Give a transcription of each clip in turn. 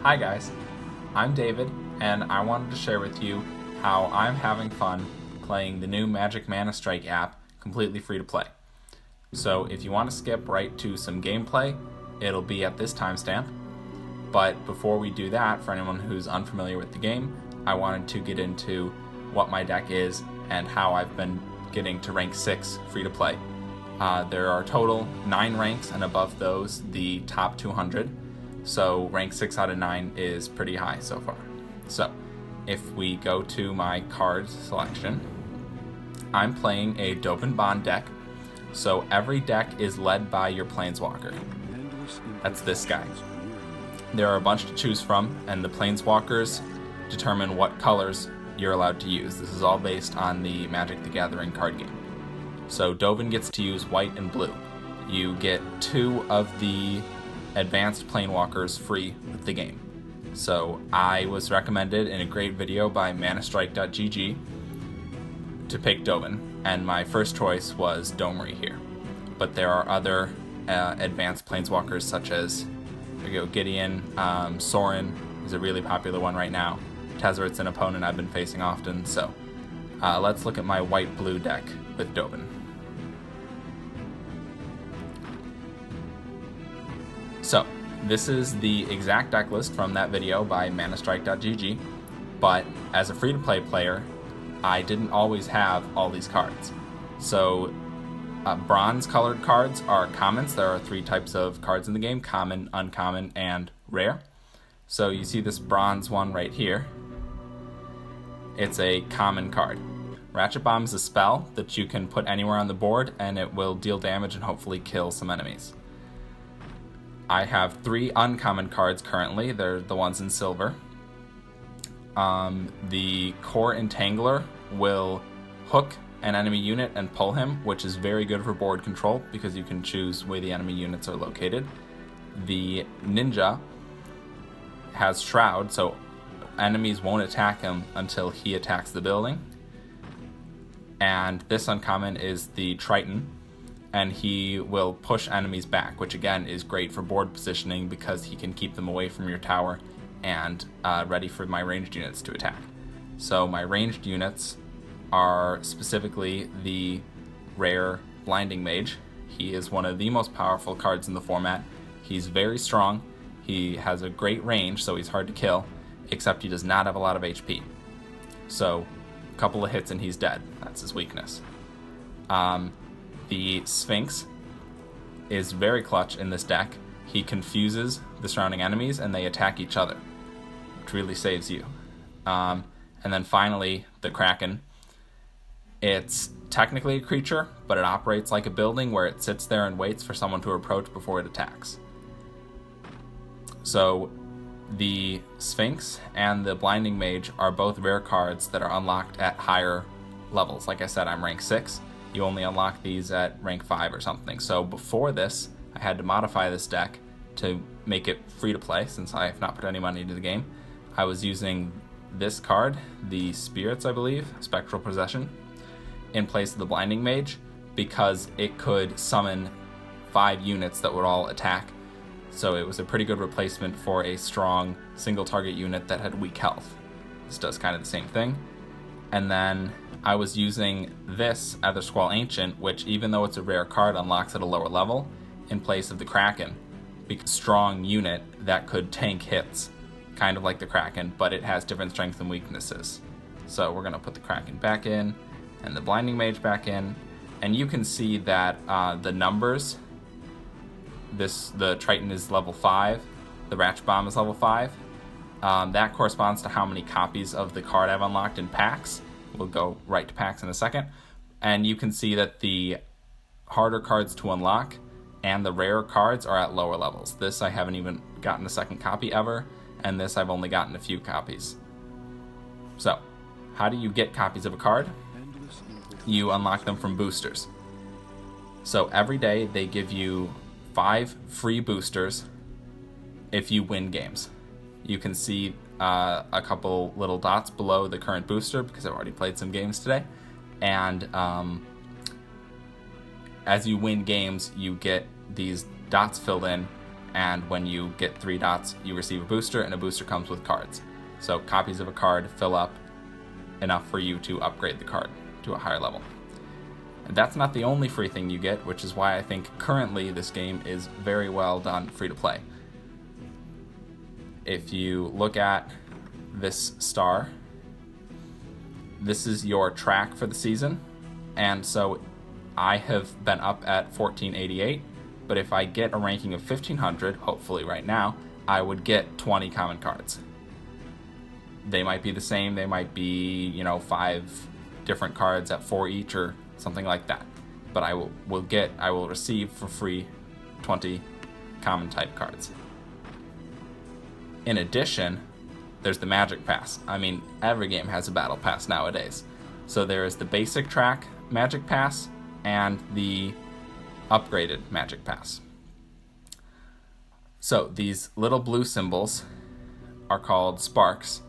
Hi guys, I'm David, and I wanted to share with you how I'm having fun playing the new Magic ManaStrike app completely free to play. So if you want to skip right to some gameplay, it'll be at this timestamp. But before we do that, for anyone who's unfamiliar with the game, I wanted to get into what my deck is and how I've been getting to rank 6 free to play. There are total 9 ranks, and above those, the top 200. So rank 6 out of 9 is pretty high so far. So if we go to my card selection, I'm playing a Dovin Baan deck. So every deck is led by your Planeswalker. That's this guy. There are a bunch to choose from, and the Planeswalkers determine what colors you're allowed to use. This is all based on the Magic the Gathering card game. So Dovin gets to use white and blue. You get 2 of the advanced Planewalkers free with the game. So I was recommended in a great video by ManaStrike.gg to pick Dovin, and my first choice was Domri here. But there are other advanced Planeswalkers such as Gideon, Sauron is a really popular one right now. Deseret's an opponent I've been facing often, so let's look at my white-blue deck with Dovin. So, this is the exact deck list from that video by ManaStrike.gg, but as a free-to-play player, I didn't always have all these cards. So, bronze-colored cards are commons. There are 3 types of cards in the game: common, uncommon, and rare. So you see this bronze one right here. It's a common card. Ratchet Bomb is a spell that you can put anywhere on the board, and it will deal damage and hopefully kill some enemies. I have 3 uncommon cards currently. They're the ones in silver. The Core Entangler will hook an enemy unit and pull him, which is very good for board control because you can choose where the enemy units are located. The Ninja has Shroud, so enemies won't attack him until he attacks the building. And this uncommon is the Triton, and he will push enemies back, which again is great for board positioning because he can keep them away from your tower and ready for my ranged units to attack. So my ranged units are specifically the rare Blinding Mage. He is one of the most powerful cards in the format. He's very strong, he has a great range, so he's hard to kill, except he does not have a lot of HP. So a couple of hits and he's dead. That's his weakness. The Sphinx is very clutch in this deck. He confuses the surrounding enemies and they attack each other, which really saves you. And then finally, the Kraken. It's technically a creature, but it operates like a building where it sits there and waits for someone to approach before it attacks. So the Sphinx and the Blinding Mage are both rare cards that are unlocked at higher levels. Like I said, I'm rank 6. You only unlock these at rank 5 or something. So before this, I had to modify this deck to make it free to play since I have not put any money into the game. I was using this card, the Spirits, I believe, Spectral Possession, in place of the Blinding Mage because it could summon 5 units that would all attack. So it was a pretty good replacement for a strong single target unit that had weak health. This does kind of the same thing. And then I was using this Ether Squall Ancient, which even though it's a rare card, unlocks at a lower level in place of the Kraken. Because strong unit that could tank hits, kind of like the Kraken, but it has different strengths and weaknesses. So we're going to put the Kraken back in and the Blinding Mage back in. And you can see that the numbers, the Triton is level 5, the Ratchet Bomb is level 5. That corresponds to how many copies of the card I've unlocked in packs. We'll go right to packs in a second. And you can see that the harder cards to unlock and the rare cards are at lower levels. This I haven't even gotten a second copy ever, and this I've only gotten a few copies. So, how do you get copies of a card? You unlock them from boosters. So every day they give you 5 free boosters if you win games. You can see a couple little dots below the current booster because I've already played some games today. And as you win games, you get these dots filled in, and when you get 3 dots, you receive a booster, and a booster comes with cards. So copies of a card fill up enough for you to upgrade the card to a higher level. And that's not the only free thing you get, which is why I think currently this game is very well done free to play. If you look at this star, this is your track for the season, and so I have been up at 1488, but if I get a ranking of 1500, hopefully right now, I would get 20 common cards. They might be the same, they might be, 5 different cards at 4 each or something like that, but I will receive for free 20 common type cards. In addition, there's the Magic Pass. I mean, every game has a Battle Pass nowadays. So there is the basic track Magic Pass and the upgraded Magic Pass. So these little blue symbols are called sparks,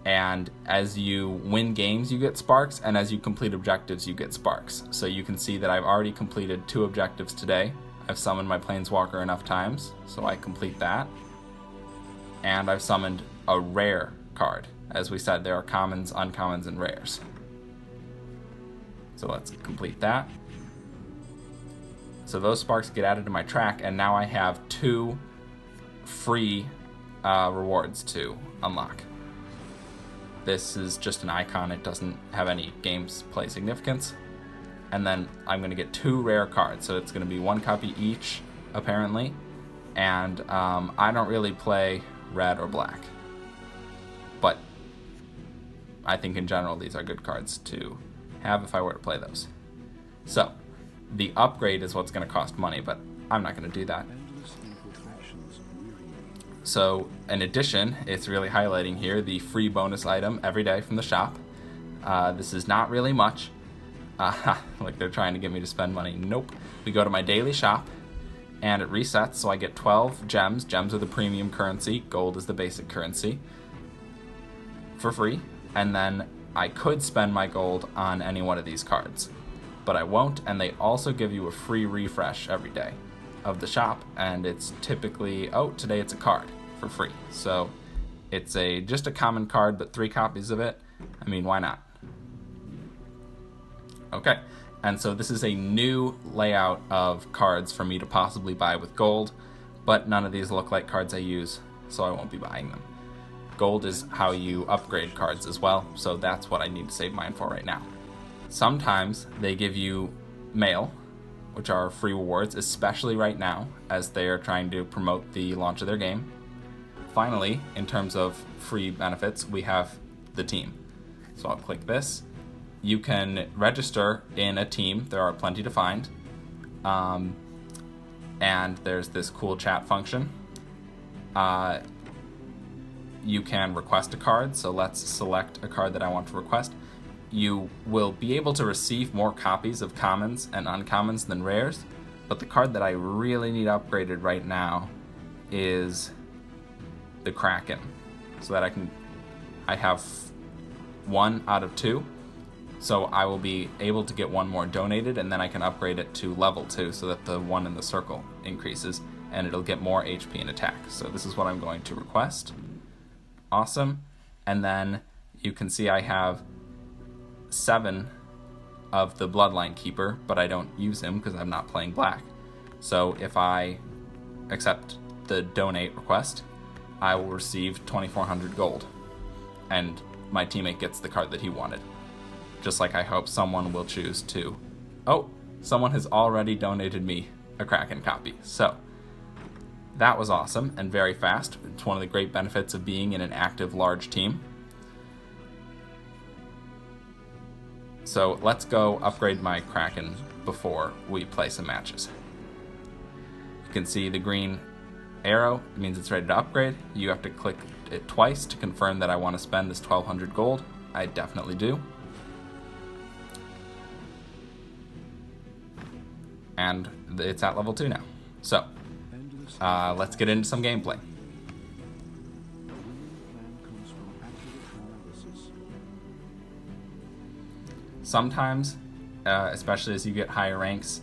and as you win games you get sparks, and as you complete objectives you get sparks. So you can see that I've already completed 2 objectives today. I've summoned my Planeswalker enough times, so I complete that. And I've summoned a rare card. As we said, there are commons, uncommons, and rares. So let's complete that. So those sparks get added to my track, and now I have 2 free rewards to unlock. This is just an icon, it doesn't have any gameplay significance. And then I'm going to get 2 rare cards, so it's going to be 1 copy each, apparently. And I don't really play red or black, but I think in general these are good cards to have if I were to play those. So the upgrade is what's going to cost money, but I'm not going to do that. So in addition, it's really highlighting here the free bonus item every day from the shop. This is not really much. Like they're trying to get me to spend money. Nope. We go to my daily shop, and it resets, so I get 12 gems. Gems are the premium currency. Gold is the basic currency. For free. And then I could spend my gold on any one of these cards, but I won't, and they also give you a free refresh every day of the shop, and it's typically, today it's a card for free. So it's just a common card, but 3 copies of it. I mean, why not? Okay, and so this is a new layout of cards for me to possibly buy with gold, but none of these look like cards I use, so I won't be buying them. Gold is how you upgrade cards as well, so that's what I need to save mine for right now. Sometimes they give you mail, which are free rewards, especially right now, as they are trying to promote the launch of their game. Finally, in terms of free benefits, we have the team. So I'll click this. You can register in a team. There are plenty to find. And there's this cool chat function. You can request a card, so let's select a card that I want to request. You will be able to receive more copies of commons and uncommons than rares, but the card that I really need upgraded right now is the Kraken, so that I have 1 out of 2, so I will be able to get 1 more donated, and then I can upgrade it to level 2 so that the 1 in the circle increases, and it'll get more HP and attack. So this is what I'm going to request. Awesome. And then you can see I have 7 of the Bloodline Keeper, but I don't use him because I'm not playing black. So if I accept the donate request, I will receive 2,400 gold, and my teammate gets the card that he wanted. Just like I hope someone will choose to... Oh, someone has already donated me a Kraken copy. So that was awesome and very fast. It's one of the great benefits of being in an active large team. So let's go upgrade my Kraken before we play some matches. You can see the green arrow. It means it's ready to upgrade. You have to click it twice to confirm that I want to spend this 1,200 gold. I definitely do. And it's at level 2 now. So let's get into some gameplay. Sometimes, especially as you get higher ranks,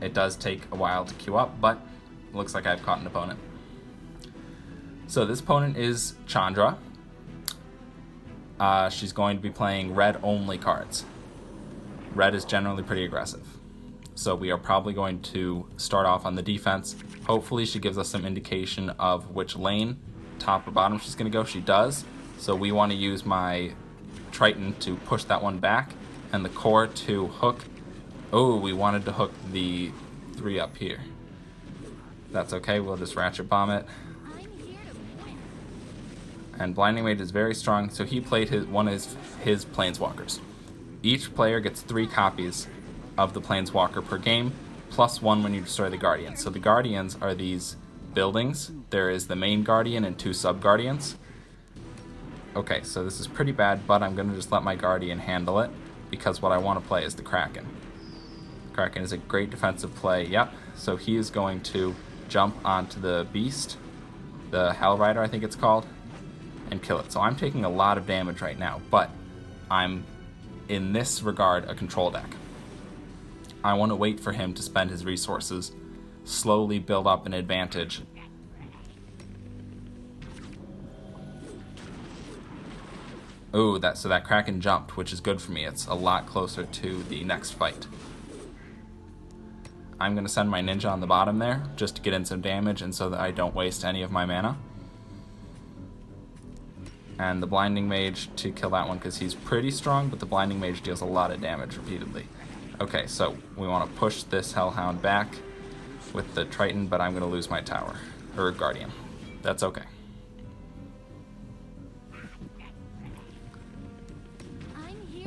it does take a while to queue up, but looks like I've caught an opponent. So this opponent is Chandra. She's going to be playing red-only cards. Red is generally pretty aggressive. So we are probably going to start off on the defense. Hopefully she gives us some indication of which lane, top or bottom, she's going to go. She does. So we want to use my Triton to push that one back, and the core to hook. Oh, we wanted to hook the 3 up here. That's okay, we'll just Ratchet Bomb it. And Blinding Mage is very strong, so he played one of his Planeswalkers. Each player gets 3 copies of the Planeswalker per game, plus 1 when you destroy the Guardian. So the Guardians are these buildings. There is the main Guardian and 2 sub-Guardians. Okay, so this is pretty bad, but I'm going to just let my Guardian handle it, because what I want to play is the Kraken. Kraken is a great defensive play, yep. So he is going to jump onto the Beast, the Hell Rider I think it's called, and kill it. So I'm taking a lot of damage right now, but I'm, in this regard, a control deck. I want to wait for him to spend his resources, slowly build up an advantage. Ooh, so that Kraken jumped, which is good for me. It's a lot closer to the next fight. I'm going to send my Ninja on the bottom there, just to get in some damage and so that I don't waste any of my mana. And the Blinding Mage to kill that one because he's pretty strong, but the Blinding Mage deals a lot of damage repeatedly. Okay, so we want to push this Hellhound back with the Triton, but I'm going to lose my tower, or Guardian. That's okay.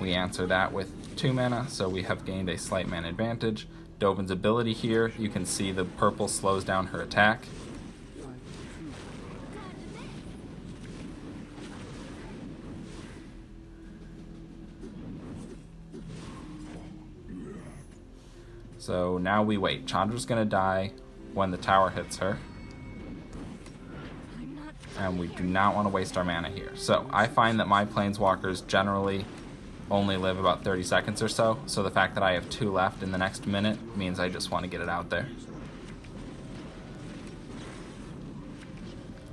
We answer that with 2 mana, so we have gained a slight mana advantage. Dovin's ability here, you can see the purple slows down her attack. So now we wait. Chandra's gonna die when the tower hits her. And we do not want to waste our mana here. So I find that my Planeswalkers generally only live about 30 seconds or so. So the fact that I have 2 left in the next minute means I just want to get it out there.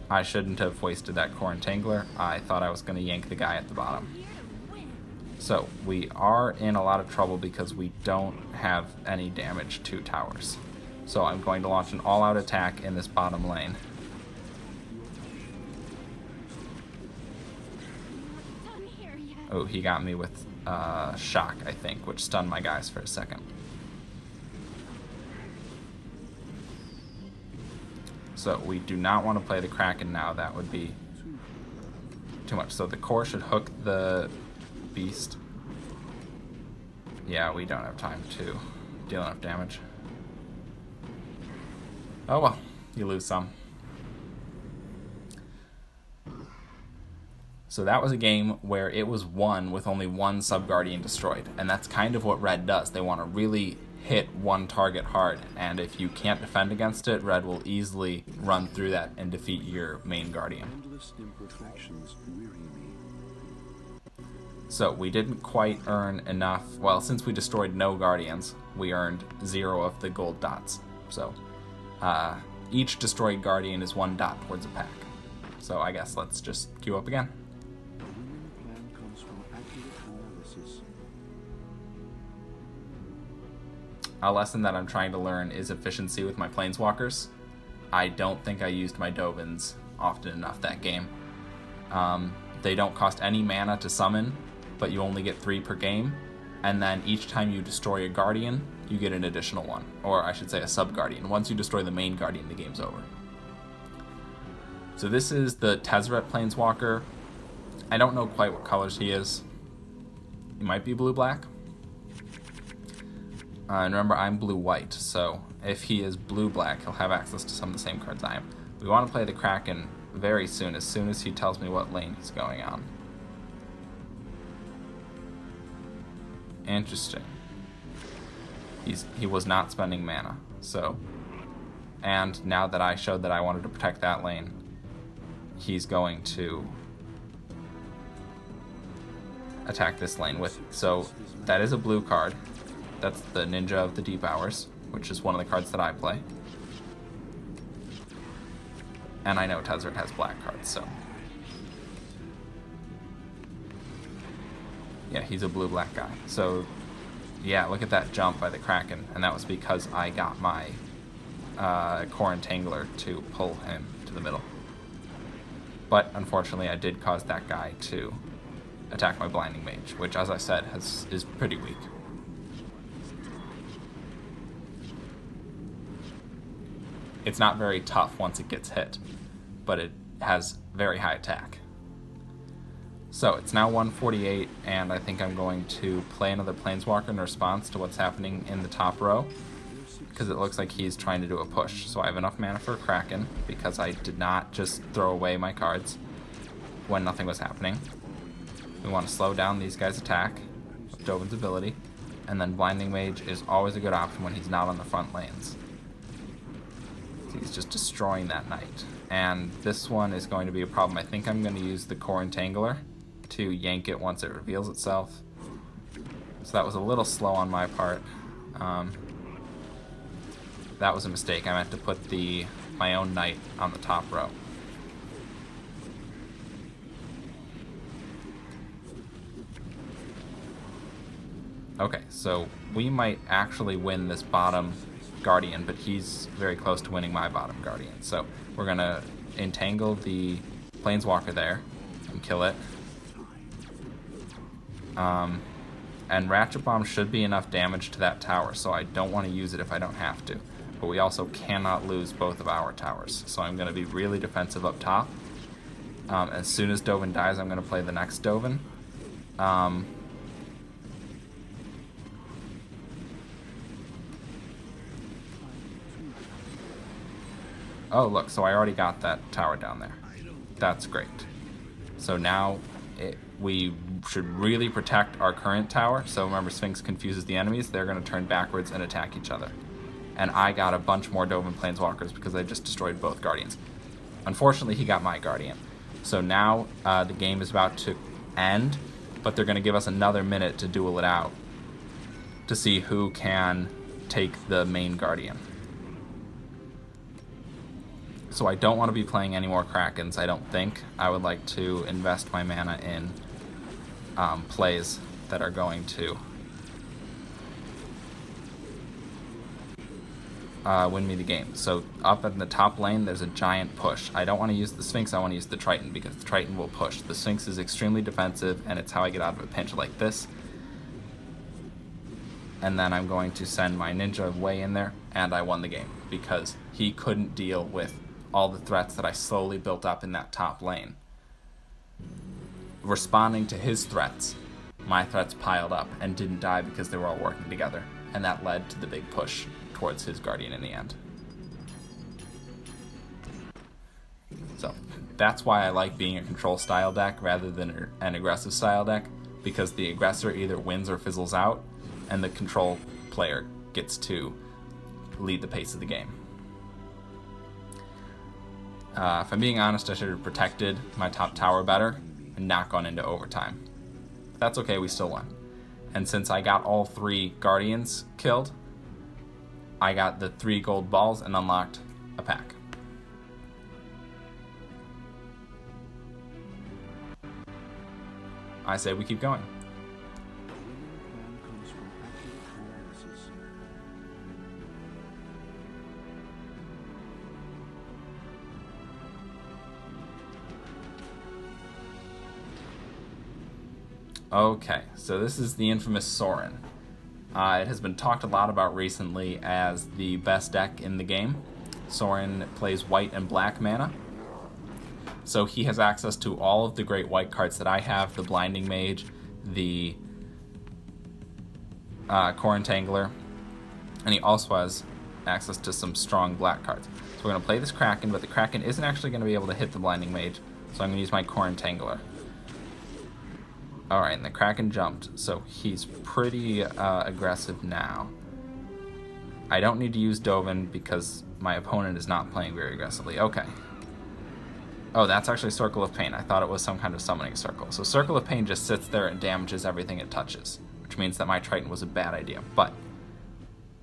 I shouldn't have wasted that Core Entangler. I thought I was going to yank the guy at the bottom. So we are in a lot of trouble because we don't have any damage to towers. So I'm going to launch an all-out attack in this bottom lane. Oh, he got me with Shock, I think, which stunned my guys for a second. So we do not want to play the Kraken now. That would be too much. So the core should hook the Beast. Yeah, we don't have time to deal enough damage. Oh well, you lose some. So that was a game where it was won with only 1 Sub-Guardian destroyed, and that's kind of what Red does. They want to really hit one target hard, and if you can't defend against it, Red will easily run through that and defeat your main Guardian. So we didn't quite earn enough. Well, since we destroyed no Guardians, we earned 0 of the gold dots. So each destroyed Guardian is 1 dot towards a pack. So I guess let's just queue up again. A lesson that I'm trying to learn is efficiency with my Planeswalkers. I don't think I used my Dovins often enough that game. They don't cost any mana to summon, but you only get 3 per game, and then each time you destroy a Guardian, you get an additional 1, or I should say a sub-Guardian. Once you destroy the main Guardian, the game's over. So this is the Deseret Planeswalker. I don't know quite what colors he is. He might be blue-black. And remember, I'm blue-white, so if he is blue-black, he'll have access to some of the same cards I am. We want to play the Kraken very soon as he tells me what lane he's going on. Interesting. He was not spending mana, so... And now that I showed that I wanted to protect that lane, he's going to attack this lane with... So, that is a blue card. That's the Ninja of the Deep Hours, which is one of the cards that I play. And I know Deseret has black cards, so... Yeah, he's a blue-black guy. So, yeah, look at that jump by the Kraken, and that was because I got my Core Entangler to pull him to the middle. But, unfortunately, I did cause that guy to attack my Blinding Mage, which, as I said, is pretty weak. It's not very tough once it gets hit, but it has very high attack. So it's now 148, and I think I'm going to play another Planeswalker in response to what's happening in the top row, because it looks like he's trying to do a push. So I have enough mana for Kraken, because I did not just throw away my cards when nothing was happening. We want to slow down these guys' attack with Dovin's ability, and then Blinding Mage is always a good option when he's not on the front lanes. He's just destroying that knight. And this one is going to be a problem. I think I'm going to use the Core Entangler to yank it once it reveals itself. So that was a little slow on my part. That was a mistake. I meant to put my own knight on the top row. Okay, so we might actually win this bottom Guardian, but he's very close to winning my bottom Guardian. So we're going to entangle the Planeswalker there and kill it. And Ratchet Bomb should be enough damage to that tower, so I don't want to use it if I don't have to. But we also cannot lose both of our towers, so I'm going to be really defensive up top. As soon as Dovin dies, I'm going to play the next Dovin. Oh, look, so I already got that tower down there. That's great. So now we should really protect our current tower. So remember, Sphinx confuses the enemies. They're going to turn backwards and attack each other. And I got a bunch more Dovin Planeswalkers because I just destroyed both Guardians. Unfortunately, he got my Guardian. So now the game is about to end, but they're going to give us another minute to duel it out to see who can take the main Guardian. So I don't want to be playing any more Krakens, I don't think. I would like to invest my mana in plays that are going to win me the game. So up in the top lane, there's a giant push. I don't want to use the Sphinx, I want to use the Triton, because the Triton will push. The Sphinx is extremely defensive, and it's how I get out of a pinch like this. And then I'm going to send my Ninja way in there, and I won the game, because he couldn't deal with all the threats that I slowly built up in that top lane. Responding to his threats, my threats piled up and didn't die because they were all working together, and that led to the big push towards his Guardian in the end. So that's why I like being a control style deck rather than an aggressive style deck, because the aggressor either wins or fizzles out, and the control player gets to lead the pace of the game. If I'm being honest, I should have protected my top tower better and not gone into overtime. But that's okay, we still won. And since I got all 3 Guardians killed, I got the 3 gold balls and unlocked a pack. I say we keep going. Okay, so this is the infamous Sauron. It has been talked a lot about recently as the best deck in the game. Sauron plays white and black mana. So he has access to all of the great white cards that I have, the Blinding Mage, the Core Entangler, and he also has access to some strong black cards. So we're going to play this Kraken, but the Kraken isn't actually going to be able to hit the Blinding Mage, so I'm going to use my Core Entangler. Alright, and the Kraken jumped, so he's pretty aggressive now. I don't need to use Dovin because my opponent is not playing very aggressively. Okay. Oh, that's actually Circle of Pain. I thought it was some kind of summoning circle. So Circle of Pain just sits there and damages everything it touches, which means that my Triton was a bad idea. But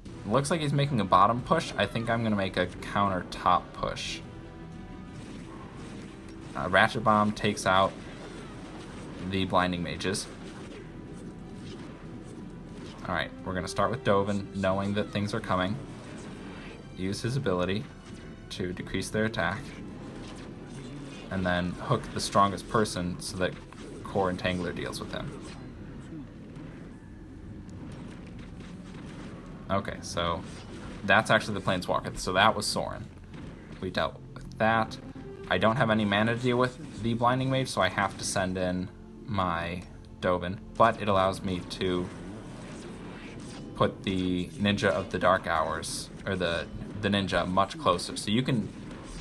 it looks like he's making a bottom push. I think I'm going to make a counter top push. Ratchet Bomb takes out the Blinding Mages. Alright, we're going to start with Dovin, knowing that things are coming. Use his ability to decrease their attack. And then hook the strongest person so that Core Entangler deals with him. Okay, so that's actually the Planeswalker. So that was Sauron. We dealt with that. I don't have any mana to deal with the Blinding Mage, so I have to send in my Dovin. But it allows me to put the Ninja of the Dark Hours, or the Ninja, much closer. So you can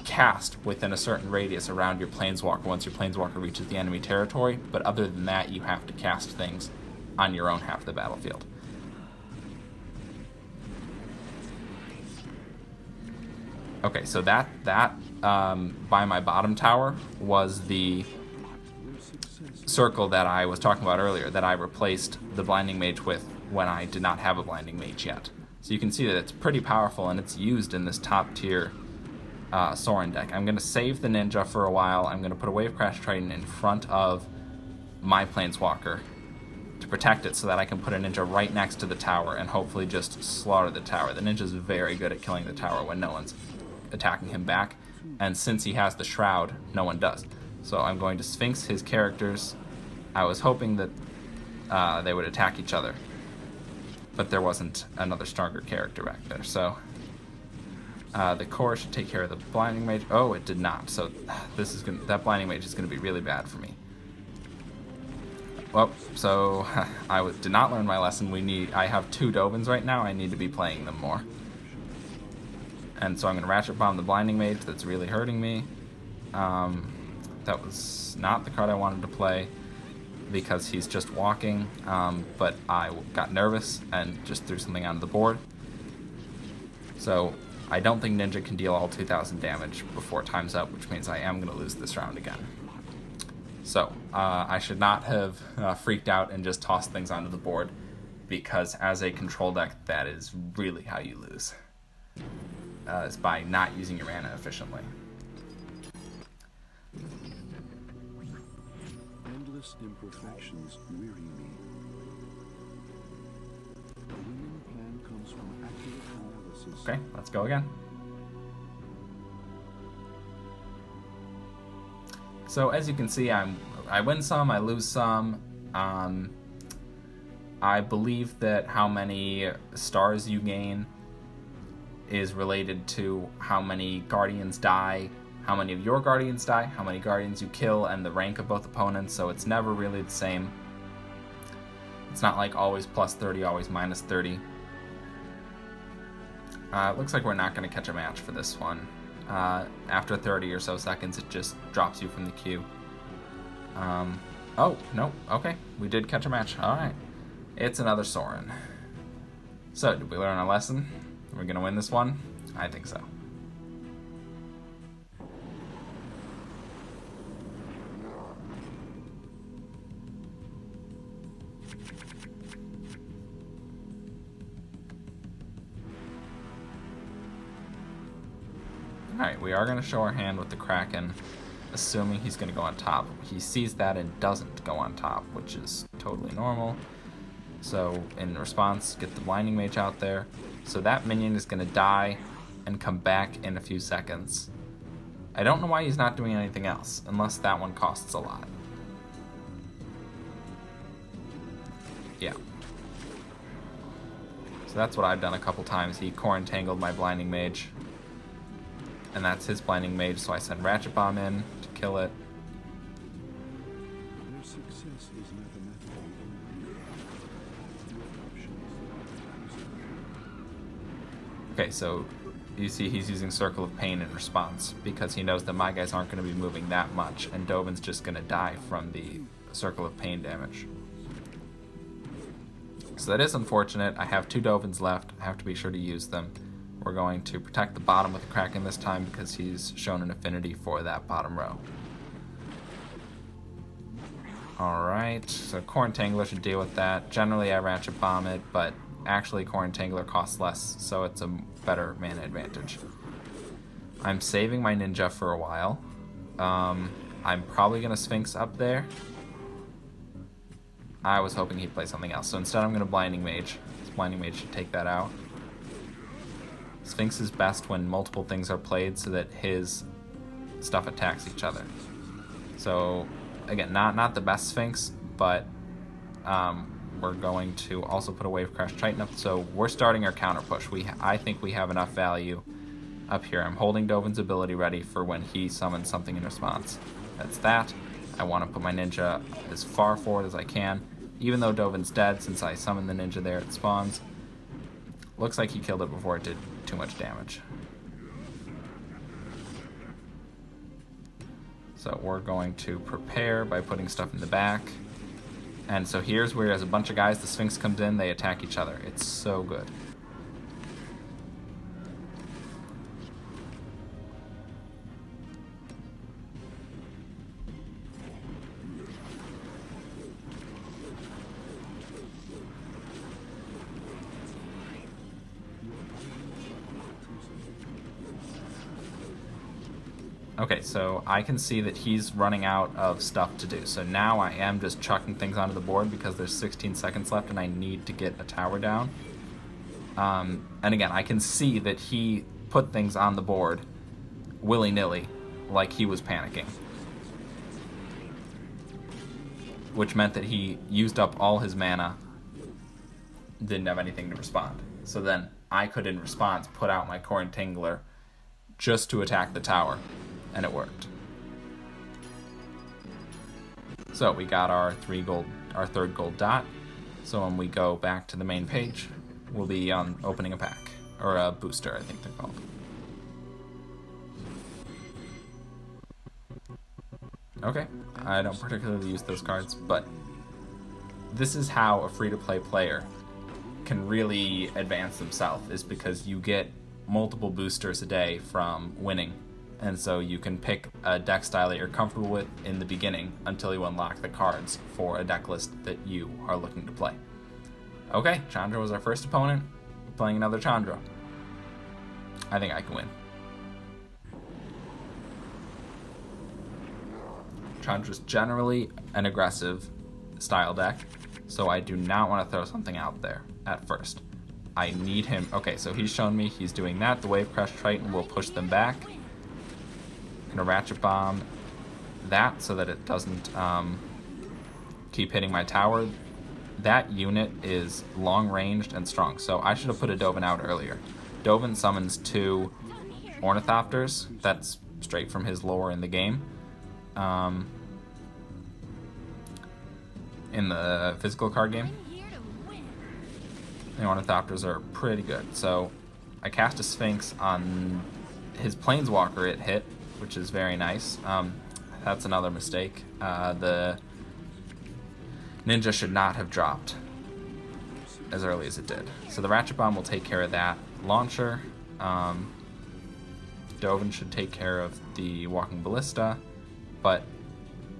cast within a certain radius around your Planeswalker once your Planeswalker reaches the enemy territory, but other than that, you have to cast things on your own half of the battlefield. Okay, so that by my bottom tower was the circle that I was talking about earlier, that I replaced the Blinding Mage with when I did not have a Blinding Mage yet. So you can see that it's pretty powerful, and it's used in this top tier Sauron deck. I'm going to save the Ninja for a while. I'm going to put a Wave Crash Triton in front of my Planeswalker to protect it so that I can put a Ninja right next to the tower and hopefully just slaughter the tower. The Ninja's very good at killing the tower when no one's attacking him back, and since he has the Shroud, no one does. So I'm going to Sphinx his characters. I was hoping that they would attack each other, but there wasn't another stronger character back there. So the Core should take care of the Blinding Mage. Oh, it did not. So that Blinding Mage is going to be really bad for me. Well, so I did not learn my lesson. I have 2 Dovins right now. I need to be playing them more. And so I'm going to Ratchet Bomb the Blinding Mage. That's really hurting me. That was not the card I wanted to play because he's just walking, but I got nervous and just threw something onto the board. So I don't think Ninja can deal all 2,000 damage before time's up, which means I am going to lose this round again. So I should not have freaked out and just tossed things onto the board, because as a control deck, that is really how you lose. Is by not using your mana efficiently. Endless imperfections weary me. A winning plan comes from accurate analysis. Okay, let's go again. So as you can see, I win some, I lose some. I believe that how many stars you gain is related to how many Guardians die, how many of your Guardians die, how many Guardians you kill, and the rank of both opponents, so it's never really the same. It's not like always plus 30, always minus 30. It looks like we're not going to catch a match for this one. After 30 or so seconds, it just drops you from the queue. Oh, no, okay, we did catch a match. Alright, it's another Sauron. So, did we learn our lesson? Are we going to win this one? I think so. Alright, we are going to show our hand with the Kraken, assuming he's going to go on top. He sees that and doesn't go on top, which is totally normal. So, in response, get the Blinding Mage out there. So that minion is going to die and come back in a few seconds. I don't know why he's not doing anything else, unless that one costs a lot. Yeah. So that's what I've done a couple times. He core entangled my Blinding Mage, and that's his Blinding Mage, so I send Ratchet Bomb in to kill it. Their success is mathematical. Okay, so you see he's using Circle of Pain in response because he knows that my guys aren't going to be moving that much, and Dovin's just going to die from the Circle of Pain damage. So that is unfortunate. I have 2 Dovins left. I have to be sure to use them. We're going to protect the bottom with the Kraken this time because he's shown an affinity for that bottom row. Alright, so Core Entangler should deal with that. Generally I Ratchet Bomb it, but actually Core Entangler costs less, so it's a better mana advantage. I'm saving my Ninja for a while. I'm probably going to Sphinx up there. I was hoping he'd play something else. So instead I'm going to Blinding Mage. This Blinding Mage should take that out. Sphinx is best when multiple things are played so that his stuff attacks each other. So again, not the best Sphinx, but we're going to also put a Wave Crash Titan up. So we're starting our counter push. I think we have enough value up here. I'm holding Dovin's ability ready for when he summons something in response. That's that. I want to put my ninja as far forward as I can, even though Dovin's dead since I summoned the ninja there at spawns. Looks like he killed it before it did too much damage. So we're going to prepare by putting stuff in the back. And so here's where, as a bunch of guys, the Sphinx comes in, they attack each other. It's so good. Okay, so I can see that he's running out of stuff to do. So now I am just chucking things onto the board because there's 16 seconds left and I need to get a tower down. And again, I can see that he put things on the board willy-nilly, like he was panicking. Which meant that he used up all his mana, didn't have anything to respond. So then I could, in response, put out my Core Entangler just to attack the tower. And it worked. So we got our third gold dot. So when we go back to the main page, we'll be opening a pack, or a booster, I think they're called. Okay, I don't particularly use those cards, but this is how a free-to-play player can really advance themselves, is because you get multiple boosters a day from winning. And so you can pick a deck style that you're comfortable with in the beginning until you unlock the cards for a deck list that you are looking to play. Okay, Chandra was our first opponent. We're playing another Chandra. I think I can win. Chandra's generally an aggressive style deck, so I do not want to throw something out there at first. I need him. Okay, so he's shown me he's doing that. The Wave Crash Triton will push them back. Gonna Ratchet Bomb that so that it doesn't keep hitting my tower. That unit is long ranged and strong, so I should have put a Dovin out earlier. Dovin summons 2 Ornithopters. That's straight from his lore in the game. In the physical card game, the Ornithopters are pretty good. So I cast a Sphinx on his Planeswalker. It hit, which is very nice. That's another mistake. The ninja should not have dropped as early as it did. So the Ratchet Bomb will take care of that. Launcher. Dovin should take care of the Walking Ballista, but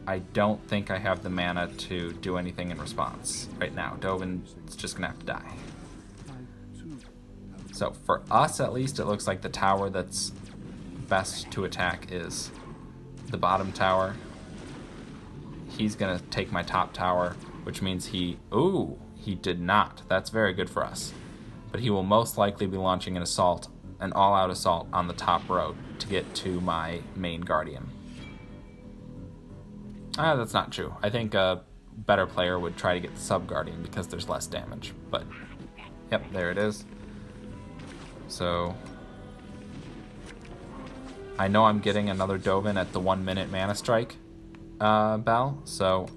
I don't think I have the mana to do anything in response right now. Dovin's just gonna have to die. So for us, at least, it looks like the tower that's best to attack is the bottom tower. He's gonna take my top tower, which means he did not. That's very good for us. But he will most likely be launching an all-out assault on the top row to get to my main guardian. That's not true. I think a better player would try to get the sub-guardian because there's less damage. But, yep, there it is. So I know I'm getting another Dovin at the 1-minute ManaStrike bell, so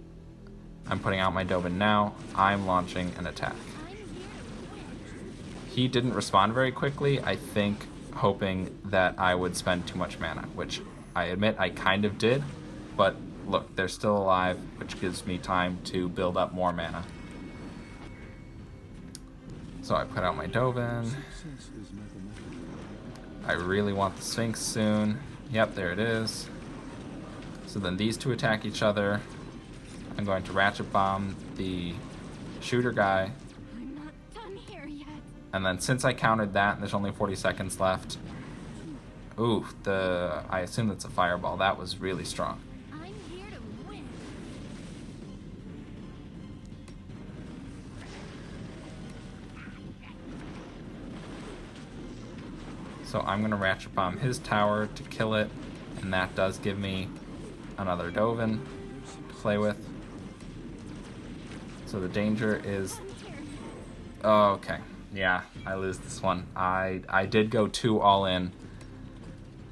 I'm putting out my Dovin now. I'm launching an attack. He didn't respond very quickly, I think hoping that I would spend too much mana, which I admit I kind of did, but look, they're still alive, which gives me time to build up more mana. So I put out my Dovin. I really want the Sphinx soon. Yep, there it is. So then these two attack each other. I'm going to Ratchet Bomb the shooter guy. I'm not done here yet. And then since I countered that, and there's only 40 seconds left. Ooh, I assume that's a fireball. That was really strong. I'm So I'm going to Ratchet Bomb his tower to kill it, and that does give me another Dovin to play with. So the danger is... Oh, okay. Yeah, I lose this one. I did go 2 all in.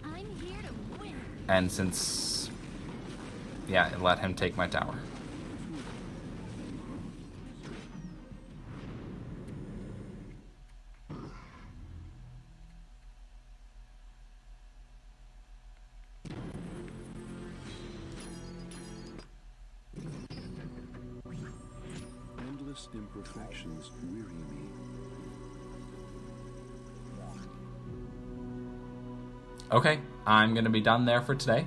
I'm here to win. And since... Yeah, it let him take my tower. Endless imperfections weary me. Okay, I'm going to be done there for today.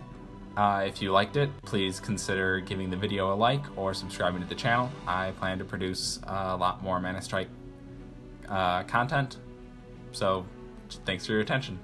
If you liked it, please consider giving the video a like or subscribing to the channel. I plan to produce a lot more ManaStrike content. So, thanks for your attention.